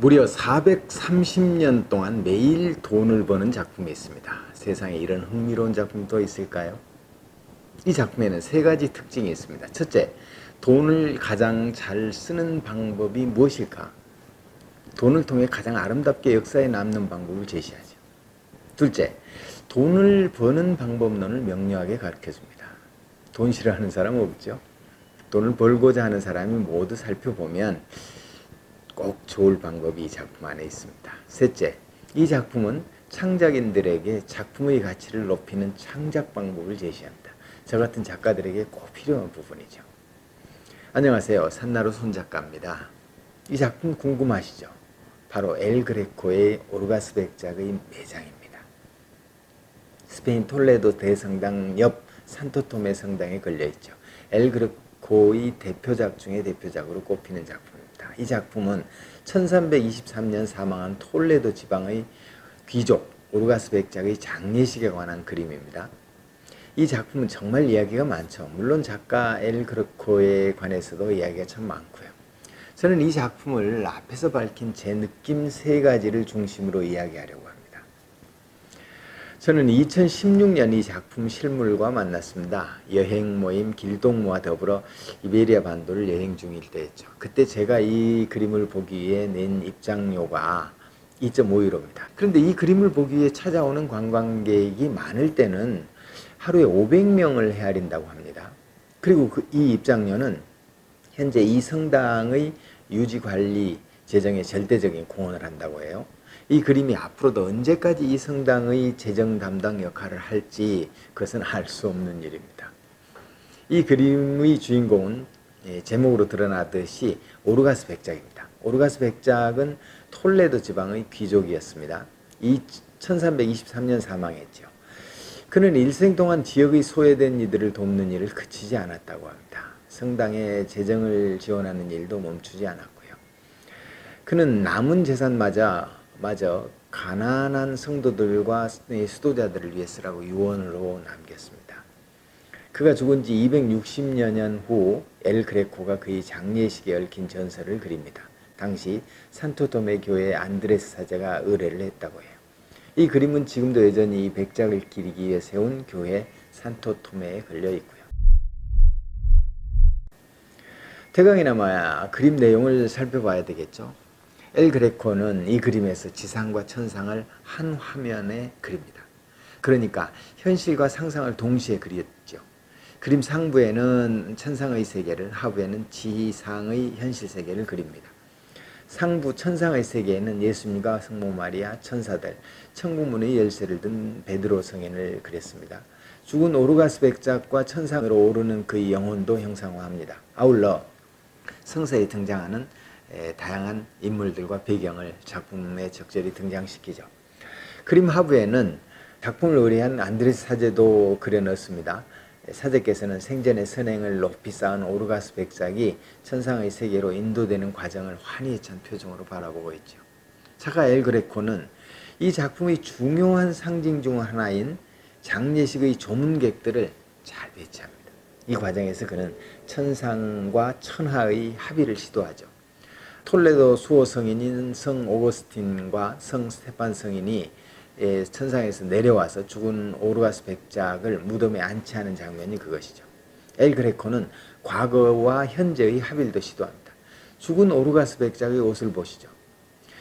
무려 430년 동안 매일 돈을 버는 작품이 있습니다. 세상에 이런 흥미로운 작품도 있을까요? 이 작품에는 세 가지 특징이 있습니다. 첫째, 돈을 가장 잘 쓰는 방법이 무엇일까? 돈을 통해 가장 아름답게 역사에 남는 방법을 제시하죠. 둘째, 돈을 버는 방법론을 명료하게 가르쳐줍니다. 돈 싫어하는 사람 없죠? 돈을 벌고자 하는 사람이 모두 살펴보면 꼭 좋을 방법이 이 작품 안에 있습니다. 셋째, 이 작품은 창작인들에게 작품의 가치를 높이는 창작 방법을 제시합니다. 저 같은 작가들에게 꼭 필요한 부분이죠. 안녕하세요. 산나루 손작가입니다. 이 작품 궁금하시죠? 바로 엘 그레코의 오르가스 백작의 매장입니다. 스페인 톨레도 대성당 옆 산토토메 성당에 걸려있죠. 엘 그레코의 대표작 중에 대표작으로 꼽히는 작품입니다. 이 작품은 1323년 사망한 톨레도 지방의 귀족 오르가스 백작의 장례식에 관한 그림입니다. 이 작품은 정말 이야기가 많죠. 물론 작가 엘 그레코에 관해서도 이야기가 참 많고요. 저는 이 작품을 앞에서 밝힌 제 느낌 세 가지를 중심으로 이야기하려고 합니다. 저는 2016년 이 작품 실물과 만났습니다. 여행 모임 길동무와 더불어 이베리아 반도를 여행 중일 때였죠. 그때 제가 이 그림을 보기 위해 낸 입장료가 2.5유로입니다. 그런데 이 그림을 보기 위해 찾아오는 관광객이 많을 때는 하루에 500명을 헤아린다고 합니다. 그리고 이 입장료는 현재 이 성당의 유지관리 재정에 절대적인 공헌을 한다고 해요. 이 그림이 앞으로도 언제까지 이 성당의 재정 담당 역할을 할지 그것은 알 수 없는 일입니다. 이 그림의 주인공은 제목으로 드러나듯이 오르가스 백작입니다. 오르가스 백작은 톨레도 지방의 귀족이었습니다. 1323년 사망했죠. 그는 일생 동안 지역의 소외된 이들을 돕는 일을 그치지 않았다고 합니다. 성당의 재정을 지원하는 일도 멈추지 않았고요. 그는 남은 재산마저 가난한 성도들과 수도자들을 위해 쓰라고 유언으로 남겼습니다. 그가 죽은 지 260여 년 후 엘 그레코가 그의 장례식에 얽힌 전설을 그립니다. 당시 산토토메 교회 안드레스 사제가 의뢰를 했다고 해요. 이 그림은 지금도 여전히 이 백작을 기리기 위해 세운 교회 산토토메에 걸려 있고요. 대강이나마 그림 내용을 살펴봐야 되겠죠. 엘 그레코는 이 그림에서 지상과 천상을 한 화면에 그립니다. 그러니까 현실과 상상을 동시에 그렸죠. 그림 상부에는 천상의 세계를, 하부에는 지상의 현실 세계를 그립니다. 상부 천상의 세계에는 예수님과 성모 마리아, 천사들, 천국문의 열쇠를 든 베드로 성인을 그렸습니다. 죽은 오르가스 백작과 천상으로 오르는 그의 영혼도 형상화합니다. 아울러 성서에 등장하는 다양한 인물들과 배경을 작품에 적절히 등장시키죠. 그림 하부에는 작품을 의뢰한 안드레스 사제도 그려넣습니다. 사제께서는 생전의 선행을 높이 쌓은 오르가스 백작이 천상의 세계로 인도되는 과정을 환희에 찬 표정으로 바라보고 있죠. 작가 엘 그레코는 이 작품의 중요한 상징 중 하나인 장례식의 조문객들을 잘 배치합니다. 이 과정에서 그는 천상과 천하의 합의를 시도하죠. 톨레도 수호 성인인 성 오거스틴과 성 스테판 성인이 천상에서 내려와서 죽은 오르가스 백작을 무덤에 안치하는 장면이 그것이죠. 엘 그레코는 과거와 현재의 합일도 시도합니다. 죽은 오르가스 백작의 옷을 보시죠.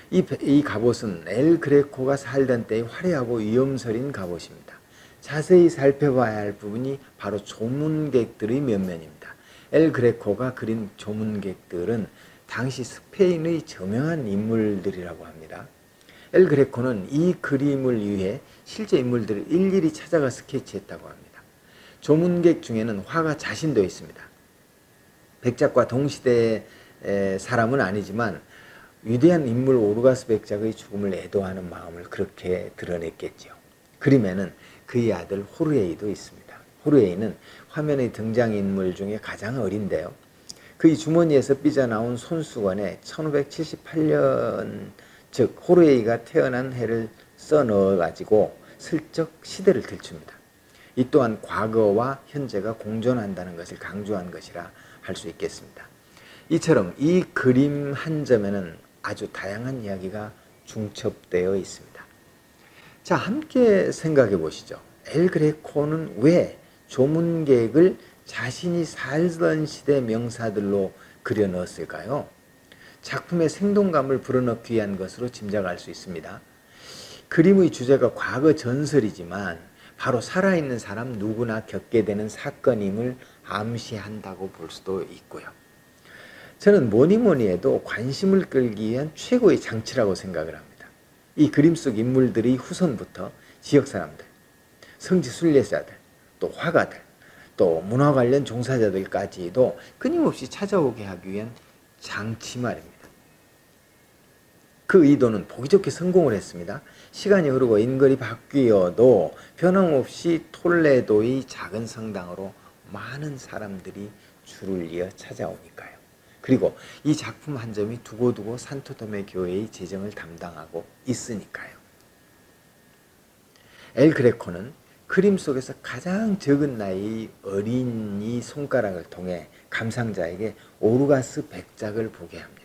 이 갑옷은 엘 그레코가 살던 때의 화려하고 위엄서린 갑옷입니다. 자세히 살펴봐야 할 부분이 바로 조문객들의 면면입니다. 엘 그레코가 그린 조문객들은 당시 스페인의 저명한 인물들이라고 합니다. 엘 그레코는 이 그림을 위해 실제 인물들을 일일이 찾아가 스케치했다고 합니다. 조문객 중에는 화가 자신도 있습니다. 백작과 동시대의 사람은 아니지만 위대한 인물 오르가스 백작의 죽음을 애도하는 마음을 그렇게 드러냈겠죠. 그림에는 그의 아들 호르에이도 있습니다. 호르에이는 화면의 등장인물 중에 가장 어린데요. 그의 주머니에서 삐져나온 손수건에 1578년 즉 호르에이가 태어난 해를 써넣어가지고 슬쩍 시대를 들춥니다. 이 또한 과거와 현재가 공존한다는 것을 강조한 것이라 할 수 있겠습니다. 이처럼 이 그림 한 점에는 아주 다양한 이야기가 중첩되어 있습니다. 자, 함께 생각해 보시죠. 엘 그레코는 왜 조문객을 자신이 살던 시대 명사들로 그려 넣었을까요? 작품의 생동감을 불어넣기 위한 것으로 짐작할 수 있습니다. 그림의 주제가 과거 전설이지만 바로 살아있는 사람 누구나 겪게 되는 사건임을 암시한다고 볼 수도 있고요. 저는 뭐니 해도 관심을 끌기 위한 최고의 장치라고 생각을 합니다. 이 그림 속 인물들의 후손부터 지역 사람들, 성지 순례자들, 또 화가들, 또 문화 관련 종사자들까지도 끊임없이 찾아오게 하기 위한 장치 말입니다. 그 의도는 보기 좋게 성공을 했습니다. 시간이 흐르고 인걸이 바뀌어도 변함없이 톨레도의 작은 성당으로 많은 사람들이 줄을 이어 찾아오니까요. 그리고 이 작품 한 점이 두고두고 산토도메 교회의 재정을 담당하고 있으니까요. 엘 그레코는 그림 속에서 가장 적은 나이의 어린이 손가락을 통해 감상자에게 오르가스 백작을 보게 합니다.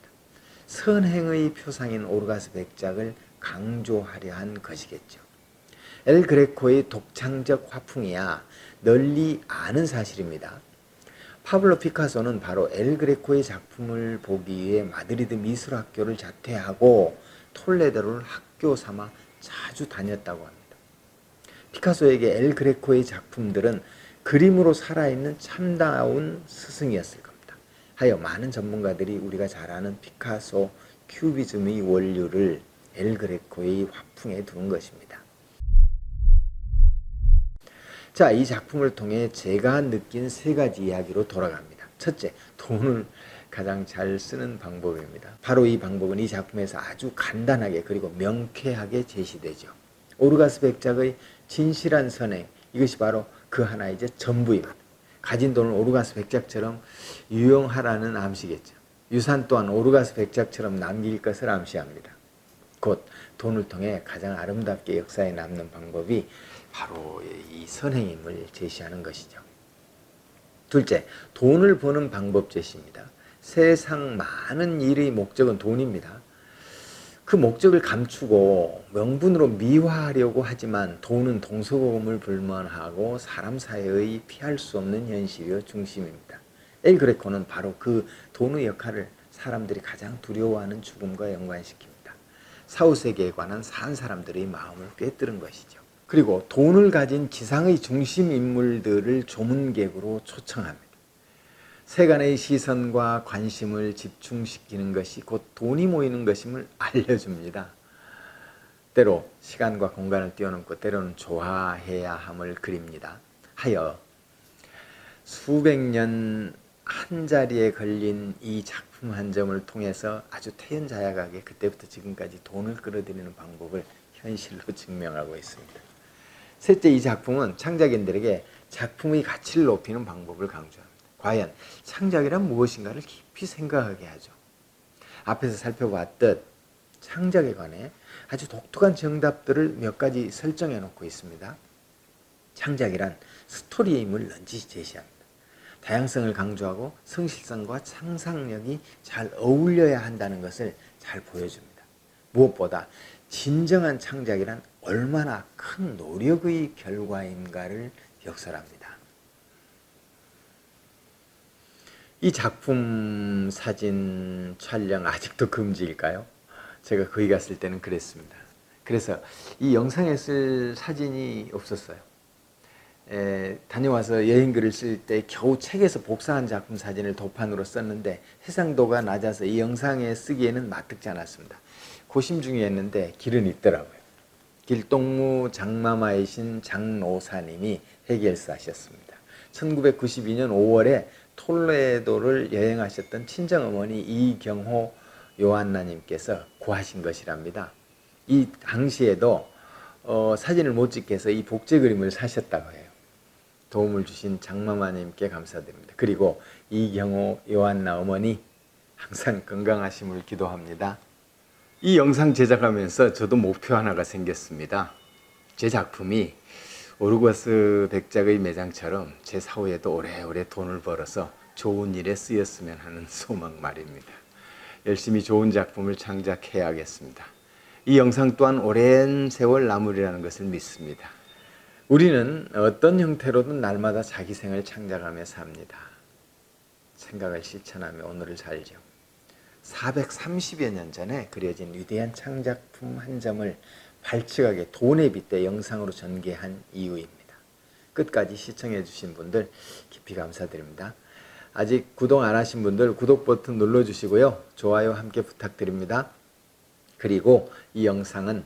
선행의 표상인 오르가스 백작을 강조하려 한 것이겠죠. 엘 그레코의 독창적 화풍이야 널리 아는 사실입니다. 파블로 피카소는 바로 엘 그레코의 작품을 보기 위해 마드리드 미술학교를 자퇴하고 톨레도를 학교 삼아 자주 다녔다고 합니다. 피카소에게 엘 그레코의 작품들은 그림으로 살아있는 참다운 스승이었을 겁니다. 하여 많은 전문가들이 우리가 잘 아는 피카소 큐비즘의 원류를 엘 그레코의 화풍에 두는 것입니다. 자, 이 작품을 통해 제가 느낀 세 가지 이야기로 돌아갑니다. 첫째, 돈을 가장 잘 쓰는 방법입니다. 바로 이 방법은 이 작품에서 아주 간단하게 그리고 명쾌하게 제시되죠. 오르가스 백작의 진실한 선행, 이것이 바로 그 하나의 전부입니다. 가진 돈을 오르가스 백작처럼 유용하라는 암시겠죠. 유산 또한 오르가스 백작처럼 남길 것을 암시합니다. 곧 돈을 통해 가장 아름답게 역사에 남는 방법이 바로 이 선행임을 제시하는 것이죠. 둘째, 돈을 버는 방법 제시입니다. 세상 많은 일의 목적은 돈입니다. 그 목적을 감추고 명분으로 미화하려고 하지만 돈은 동서고금을 불문하고 사람 사회의 피할 수 없는 현실이요 중심입니다. 엘 그레코는 바로 그 돈의 역할을 사람들이 가장 두려워하는 죽음과 연관시킵니다. 사후세계에 관한 산 사람들의 마음을 꿰뚫은 것이죠. 그리고 돈을 가진 지상의 중심 인물들을 조문객으로 초청합니다. 세간의 시선과 관심을 집중시키는 것이 곧 돈이 모이는 것임을 알려줍니다. 때로 시간과 공간을 뛰어넘고 때로는 좋아해야 함을 그립니다. 하여 수백 년 한자리에 걸린 이 작품 한 점을 통해서 아주 태연자약하게 그때부터 지금까지 돈을 끌어들이는 방법을 현실로 증명하고 있습니다. 셋째, 이 작품은 창작인들에게 작품의 가치를 높이는 방법을 강조합니다. 과연 창작이란 무엇인가를 깊이 생각하게 하죠. 앞에서 살펴봤듯 창작에 관해 아주 독특한 정답들을 몇 가지 설정해 놓고 있습니다. 창작이란 스토리의 힘을 넌지시 제시합니다. 다양성을 강조하고 성실성과 상상력이 잘 어울려야 한다는 것을 잘 보여줍니다. 무엇보다 진정한 창작이란 얼마나 큰 노력의 결과인가를 역설합니다. 이 작품 사진 촬영 아직도 금지일까요? 제가 거기 갔을 때는 그랬습니다. 그래서 이 영상에 쓸 사진이 없었어요. 다녀와서 여행글을 쓸 때 겨우 책에서 복사한 작품 사진을 도판으로 썼는데 해상도가 낮아서 이 영상에 쓰기에는 마뜩지 않았습니다. 고심 중이었는데 길은 있더라고요. 길동무 장마마이신 장노사님이 해결사셨습니다. 1992년 5월에 톨레도를 여행하셨던 친정어머니 이경호 요한나님께서 구하신 것이랍니다. 이 당시에도 사진을 못 찍게 해서 이 복제 그림을 사셨다고 해요. 도움을 주신 장마마님께 감사드립니다. 그리고 이경호 요한나 어머니 항상 건강하심을 기도합니다. 이 영상 제작하면서 저도 목표 하나가 생겼습니다. 제 작품이 오르가스 백작의 매장처럼 제 사후에도 오래오래 돈을 벌어서 좋은 일에 쓰였으면 하는 소망 말입니다. 열심히 좋은 작품을 창작해야겠습니다. 이 영상 또한 오랜 세월 남으리라는 것을 믿습니다. 우리는 어떤 형태로든 날마다 자기 생을 창작하며 삽니다. 생각을 실천하며 오늘을 살죠. 430여 년 전에 그려진 위대한 창작품 한 점을 발칙하게 돈에 빗대 영상으로 전개한 이유입니다. 끝까지 시청해 주신 분들 깊이 감사드립니다. 아직 구독 안 하신 분들 구독 버튼 눌러주시고요. 좋아요 함께 부탁드립니다. 그리고 이 영상은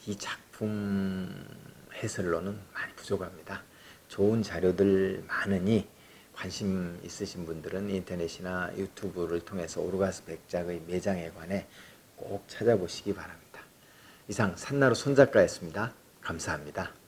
이 작품 해설로는 많이 부족합니다. 좋은 자료들 많으니 관심 있으신 분들은 인터넷이나 유튜브를 통해서 오르가스 백작의 매장에 관해 꼭 찾아보시기 바랍니다. 이상 산나루 손작가였습니다. 감사합니다.